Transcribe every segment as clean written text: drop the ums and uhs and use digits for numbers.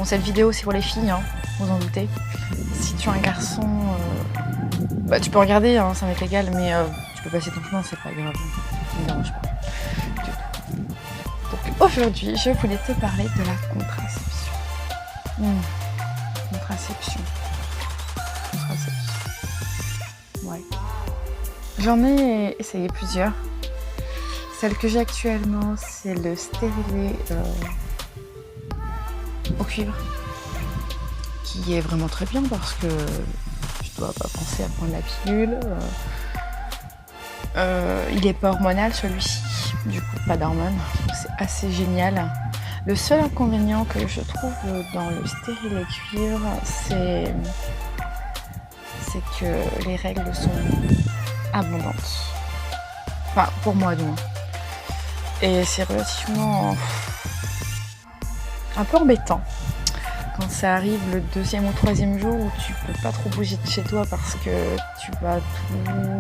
Bon, cette vidéo c'est pour les filles, hein, vous en doutez. Si tu es un garçon, bah, tu peux regarder, hein, ça m'est égal, mais tu peux passer ton chemin, c'est pas grave. Ça me dérange pas du tout. Donc aujourd'hui, je voulais te parler de la contraception. Contraception. Ouais. J'en ai essayé plusieurs. Celle que j'ai actuellement, c'est le stérilet au cuivre, qui est vraiment très bien parce que je dois pas penser à prendre la pilule. Il est pas hormonal celui-ci, du coup pas d'hormones, c'est assez génial. Le seul inconvénient que je trouve dans le stérilet cuivre, c'est que les règles sont abondantes. Enfin, pour moi du moins. Et c'est relativement un peu embêtant quand ça arrive le 2e ou 3e jour où tu peux pas trop bouger de chez toi parce que tu vas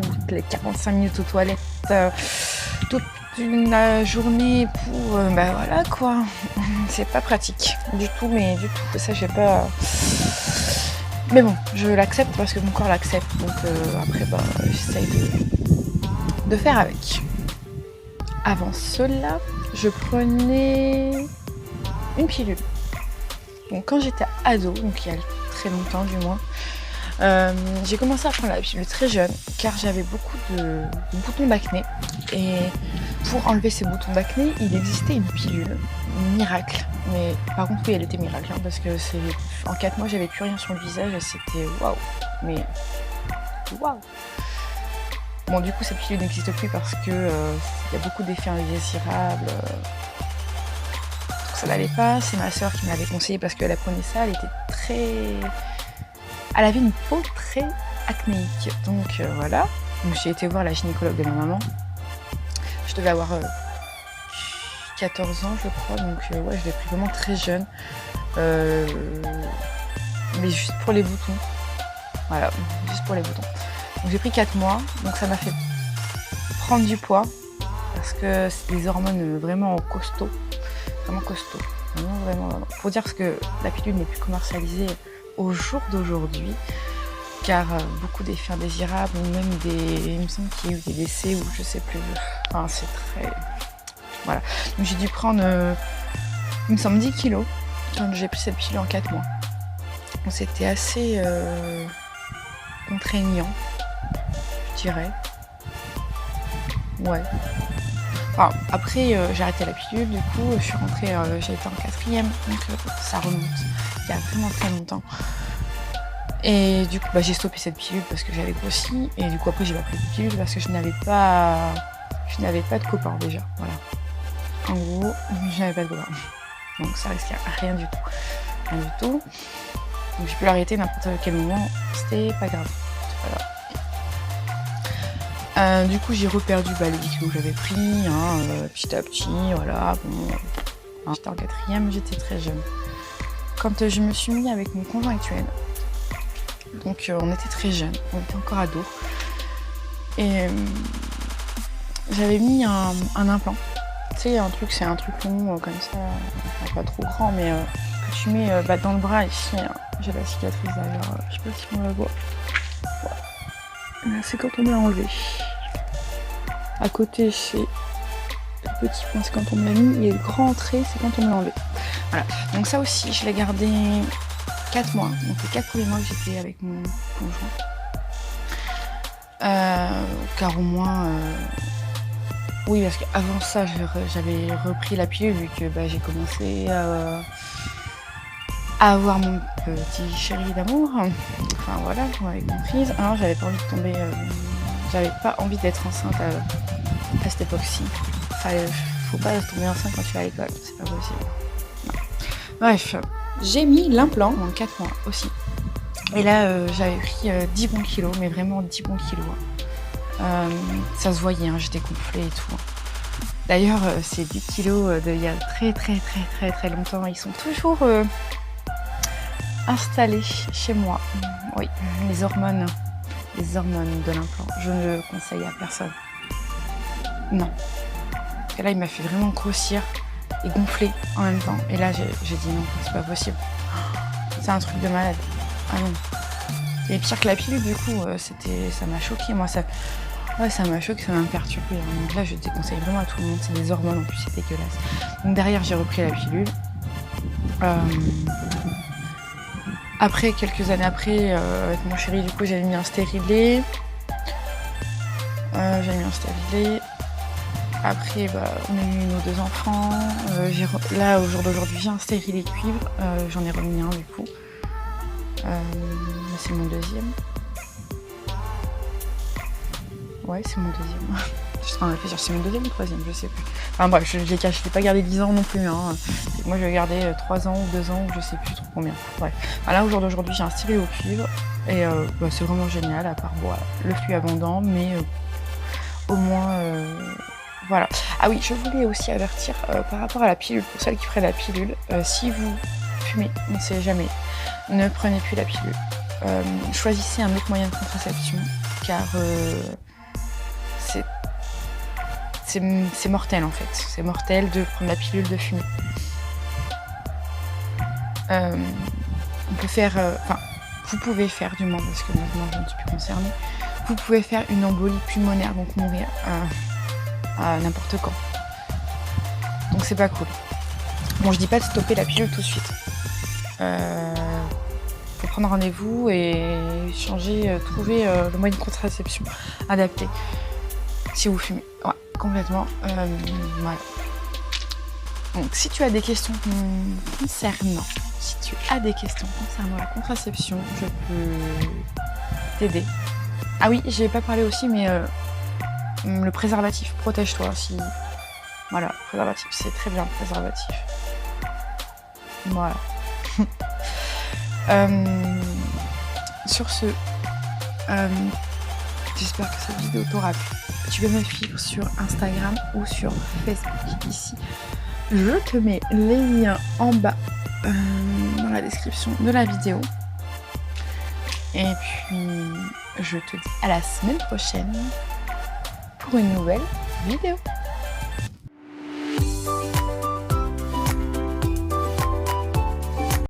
toutes les 45 minutes aux toilettes, toute une journée pour... bah voilà quoi, c'est pas pratique du tout, mais du tout, ça j'ai pas... Mais bon, je l'accepte parce que mon corps l'accepte, donc après bah j'essaye de faire avec. Avant cela, je prenais une pilule. Donc quand j'étais ado, donc il y a très longtemps du moins, j'ai commencé à prendre la pilule très jeune car j'avais beaucoup de boutons d'acné. Et pour enlever ces boutons d'acné, il existait une pilule miracle. Mais par contre oui, elle était miracle, hein, parce que en 4 mois j'avais plus rien sur le visage et c'était waouh. Mais waouh. Bon, du coup, cette pilule n'existe plus parce que y a beaucoup d'effets indésirables. Donc ça n'allait pas. C'est ma soeur qui me l'avait conseillé parce qu'elle prenait ça. Elle était elle avait une peau très acnéique. Donc voilà. Donc j'ai été voir la gynécologue de ma maman. Je devais avoir 14 ans, je crois. Donc ouais, je l'ai pris vraiment très jeune. Mais juste pour les boutons. Voilà, juste pour les boutons. Donc j'ai pris 4 mois, donc ça m'a fait prendre du poids parce que c'est des hormones vraiment costauds, vraiment costauds, vraiment. Faut dire parce que la pilule n'est plus commercialisée au jour d'aujourd'hui, car beaucoup d'effets indésirables ou même il me semble qu'il y a eu des décès ou je sais plus. Enfin c'est très, voilà. Donc j'ai dû prendre, il me semble 10 kilos quand j'ai pris cette pilule en 4 mois. Donc c'était assez contraignant. Je dirais. Ouais. Enfin, après, j'ai arrêté la pilule, du coup, je suis rentrée, j'ai été en 4e, donc ça remonte. Il y a vraiment très longtemps. Et du coup, bah, j'ai stoppé cette pilule parce que j'avais grossi, et du coup, après, j'ai pas pris de pilule parce que je n'avais pas de copain déjà. Voilà. En gros, je n'avais pas de copain. Donc ça risquait rien du tout. Rien du tout. Donc j'ai pu l'arrêter n'importe quel moment, c'était pas grave. C'est pas grave. Du coup j'ai reperdu les 10 kilos que j'avais pris, petit à petit, voilà. Bon, j'étais en 4e, j'étais très jeune. Quand je me suis mis avec mon conjoint actuel, donc on était très jeunes, on était encore ados, et j'avais mis un implant. Tu sais, c'est un truc long comme ça, enfin, pas trop grand, mais que tu mets dans le bras ici. Hein. J'ai la cicatrice d'ailleurs, je sais pas si on la voit. Là, c'est quand on me l'a enlevé. À côté, c'est le petit point, c'est quand on me l'a mis, et le grand trait, c'est quand on me l'a enlevé. Voilà. Donc ça aussi, je l'ai gardé 4 mois. Donc les 4 premiers mois que j'étais avec mon conjoint. Car au moins... Oui, parce qu'avant ça, j'avais repris la pilule, vu que j'ai commencé à avoir mon petit chéri d'amour. Enfin voilà, vous m'avez comprise. Alors j'avais pas envie de tomber... j'avais pas envie d'être enceinte à cette époque-ci. Faut pas tomber enceinte quand tu vas à l'école, c'est pas possible. Non. Bref, j'ai mis l'implant en 4 mois aussi. Et là, j'avais pris 10 bons kilos, mais vraiment 10 bons kilos. Ça se voyait, hein, j'étais gonflée et tout. D'ailleurs, ces 10 kilos d'il y a très longtemps, ils sont toujours installés chez moi. Oui, les hormones de l'implant. Je ne le conseille à personne. Non. Parce que là, il m'a fait vraiment grossir et gonfler en même temps. Et là, j'ai dit non, c'est pas possible. C'est un truc de malade. Ah non. Et pire que la pilule, du coup, ça m'a choqué. Moi, ça m'a choqué, ça m'a perturbé. Donc là, je déconseille vraiment à tout le monde. C'est des hormones en plus, c'est dégueulasse. Donc derrière, j'ai repris la pilule. Après, quelques années après, avec mon chéri, du coup, j'ai mis un stérilet. Après, on a eu 1 ou 2 enfants. Là, au jour d'aujourd'hui, j'ai un stérilet cuivre. J'en ai remis un, du coup. C'est mon deuxième. Ouais, c'est mon deuxième. Je suis en train de réfléchir, c'est mon deuxième ou troisième, je sais plus. Enfin bref, je l'ai pas gardé 10 ans non plus. Hein. Moi, je l'ai gardé 3 ans ou 2 ans, ou je sais plus trop combien. Bref. Là, au jour d'aujourd'hui, j'ai un stérilet au cuivre. Et c'est vraiment génial, à part le flux abondant, mais au moins... voilà. Ah oui, je voulais aussi avertir par rapport à la pilule, pour celles qui feraient la pilule, si vous fumez, on ne sait jamais, ne prenez plus la pilule. Choisissez un autre moyen de contraception, car c'est mortel en fait. C'est mortel de prendre la pilule, de fumer. On peut faire... vous pouvez faire du moins, parce que maintenant je ne suis plus concernée, vous pouvez faire une embolie pulmonaire, donc mourir à n'importe quand. Donc c'est pas cool. Bon, je dis pas de stopper la pilule tout de suite. Faut prendre rendez-vous et trouver le moyen de contraception adapté si vous fumez. Ouais, complètement. Voilà. Donc si tu as des questions concernant la contraception, je peux t'aider. Ah oui, j'ai pas parlé aussi, mais le préservatif, protège-toi si... Voilà, préservatif, c'est très bien, préservatif. Voilà. Sur ce, j'espère que cette vidéo t'aura plu. Tu peux me suivre sur Instagram ou sur Facebook ici. Je te mets les liens en bas dans la description de la vidéo. Et puis, je te dis à la semaine prochaine pour une nouvelle vidéo.